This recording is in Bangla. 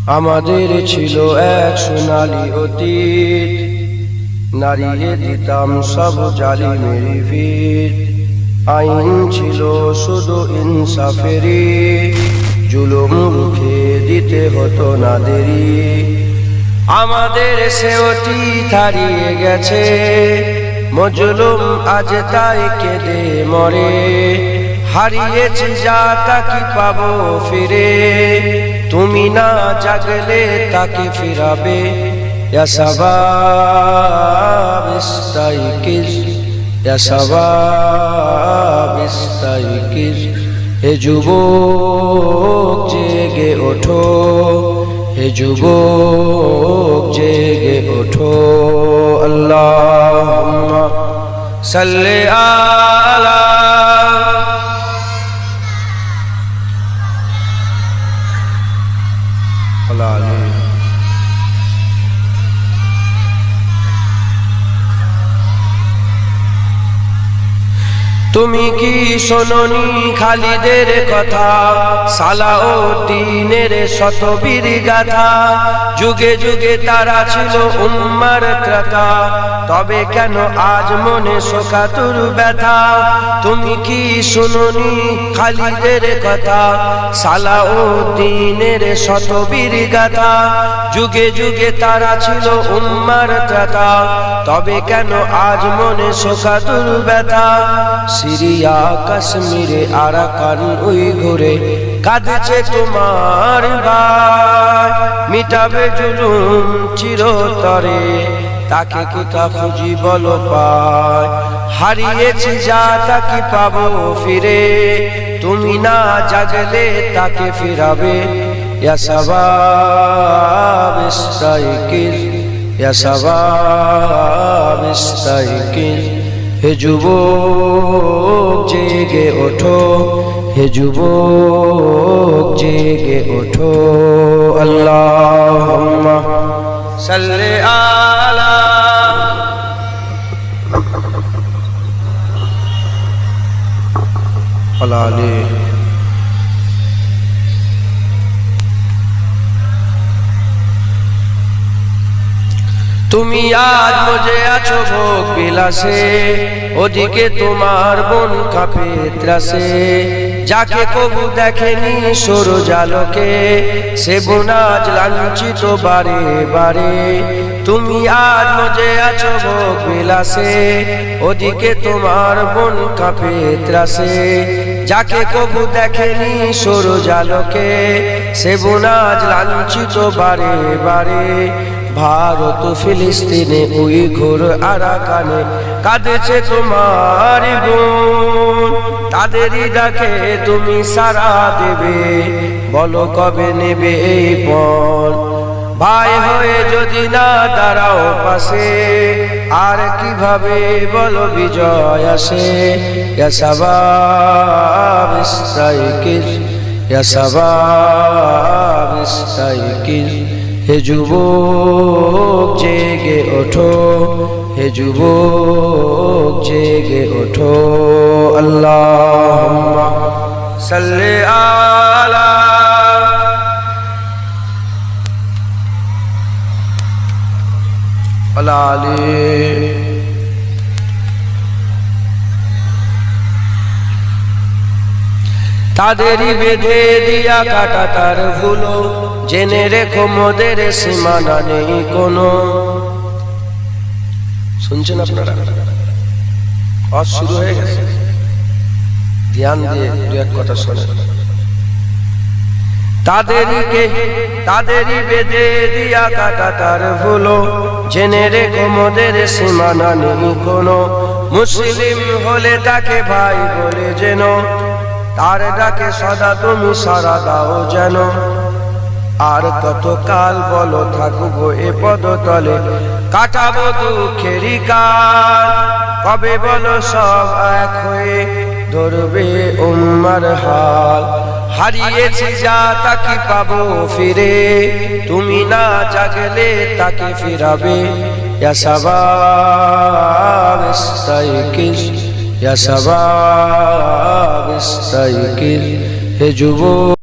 আমাদের ছিল এক সোনালী অতীত, নাড়িয়ে দিতাম সব জালিমের ভিত। আইন ছিল শুধু ইনসাফেরই, জুলুম রুখে দিতে হতো না দেরি। আমাদের সে অতীত হারিয়ে গেছে, মজলুম আজ তাই কেঁদে মরে। হারিয়েছি যা তা কি পাবো ফিরে, তুমি না জাগলে তাকে ফিরাবে। ইয়া শাবাব ইস্তাইকিজ, ইয়া শাবাব ইস্তাইকিজ। হে যুবক জেগে ওঠো, হে যুবক জেগে ওঠো। আল্লাহুম্মা সাল্লি আলা তুমি কি শোনোনি খালিদের কথা, সালাউদ্দিনের শতবীর গাথা। যুগে যুগে তারা ছিল উম্মার ত্রাতা, তবে কেন আজ মনে শোকাতুর ব্যথা। তুমি কি শোনোনি খালিদের কথা, সালাউদ্দিনের শতবীর গাথা। যুগে যুগে তারা ছিল উম্মার ত্রাতা, তবে কেন আজ মনে শোকাতুর ব্যথা। সিরিয়া কাশ্মীরে আরাকান উইঘুরে কাঁদছে তোমার ভাই। মিটাবে জুলুম চিরতরে, তাকে কোথা খুঁজি বলো পায়। হারিয়েছি যা তা কি পাবো ফিরে, তুমি না জাগলে তাকে ফিরাবে। ইয়া শাবাব ইস্তাইকিজ, ইয়া শাবাব ইস্তাইকিজ। হে যুবক জেগে ওঠো, হে যুবক জেগে ওঠো। আল্লাহুম্মা সাল্লি আলা আলি। তুমি আজ মজে আছো ভোগ বিলাসে, ওদিকে তোমার বোন কাঁপে ত্রাসে। যাকে কবু দেখেনি সূরজালোকে, সে বোন আজ লাঞ্ছিত বারে বারে। তুমি আজ মজে আছো ভোগ বিলাসে, ওদিকে তোমার বোন কাঁপে ত্রাসে। যাকে কবু দেখেনি সূরজালোকে, সে বোন আজ লাঞ্ছিত বারে বারে। ভারত ফিলিস্তিনে উইঘুর আরাকানে কাঁদেছে তোমার বোন। তাদেরই ডাকে তুমি সাড়া দেবে, বলো কবে নেবে এই পণ। ভাই হয়ে যদি না দাঁড়াও পাশে, আর কিভাবে বলো বিজয় আসে। ইয়া শাবাব ইস্তাইকিজ, ইয়া শাবাব ইস্তাইকিজ। হে যুবক জেগে ওঠো, হে যুবক জেগে ওঠো। আল্লাহুম্মা সাল্লি আলা আলি। তাদেরই বেঁধে দিয়া কাটা তার ভুলো, জেনে রেখো মোদের সীমানা নেই কোনো। শুনছেন আপনারা? আজ শুরু হয়ে গেছে, ধ্যান দিয়ে দু এক কথা শোনেন। তাদেরই বেঁধে দিয়া কাটা তার ভুলো, জেনে রেখো মোদের সীমানা নেই কোনো। মুসলিম হলে তাকে ভাই বলে যেন, তার ডাকে সদা তুমি সাড়া দাও যেন। আর কতকাল বলো থাকবো এ পদতলে, কাটাবো দুঃখেরই কাল। কবে বলো সব এক হয়ে ধরবে উম্মার হাল। হারিয়েছি যা তা কি পাবো ফিরে, তুমি না জাগলে তাকে ফিরাবে। ইয়া শাবাব ইস্তাইকিজ, ইয়া শাবাব ইস্তাইকিজ। হে যুবক